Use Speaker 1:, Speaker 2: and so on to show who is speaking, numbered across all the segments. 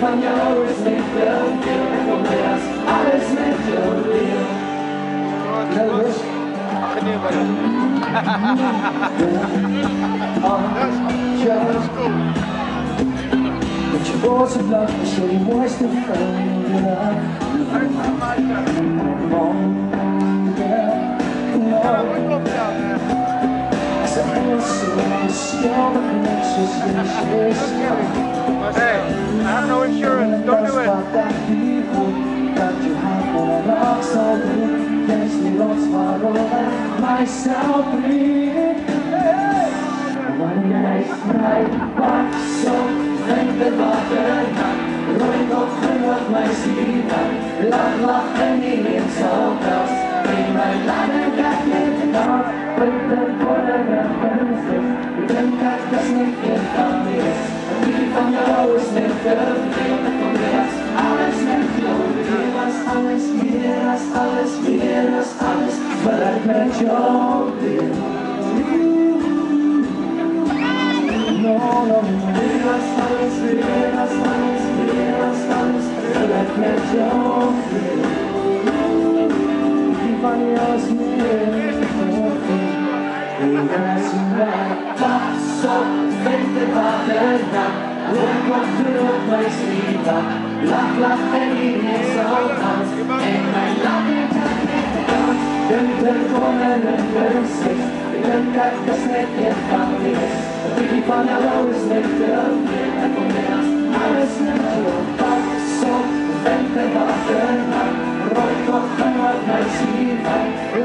Speaker 1: Van jou is niet veel, en kom weer als alles met jou deel. Met je roze lach is je die mooiste vriendin.
Speaker 2: Hey, I have no insurance, don't do it.
Speaker 1: Lach en niet zo vast. In mijn laden kijk je de dag. Punten worden gewenst. Ik denk dat dat niet meer van is. Die van jou is niet te veel. Kom weer als alles met jou. Weer als alles, weer als alles, weer als alles. Wat ik met jou wil. No, no, weer als alles, weer als alles, weer als alles. Wat ik met jou wil. Van jou is meer pas op, vind de vader na. Hoor wat er op mij schiet. Lach, lach en hier is al dans. En mijn lach en dat met de dans. Kunt er komen en gezicht. Ik denk dat dat net niet van is. Die van jou is niet te veel. En kom weer als alles met jou. Pas op, vind de vader na. Rood wat er op mij schiet.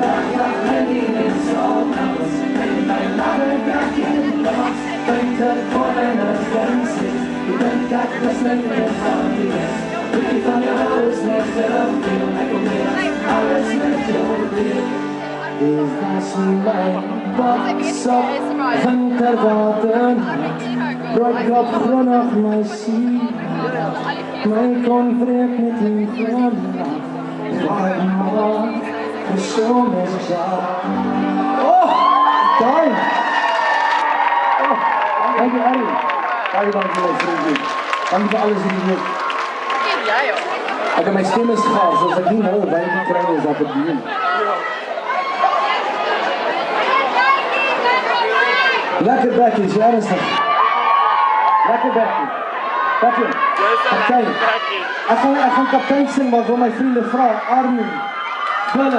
Speaker 1: Lach, lach en hier is al dans. En mijn lach en dat met de dans. Kunt er komen en gezicht. Ik denk dat dat net niet van is. Die van jou is niet te veel. En kom weer als alles met jou deel. Is dat mijn pas op, vind er wat een rood op grondig mij zie. Mij kon vreemd met die glimlach. Waar maar gezond is jou. Oh, daar! Dank je, Harry. Dank je wel, vriendje. Dank je voor alles, vriendje.
Speaker 3: Ja, joh.
Speaker 1: Ik heb mijn stem is gaaf, zoals ik niet hoor, bij die krijgen is dat het doen. Lekker bekje, is ernstig. Lekker bekje. Bekje. Kaptein. Ik ga kaptein sing, maar voor mijn vrienden vrouw, Armin.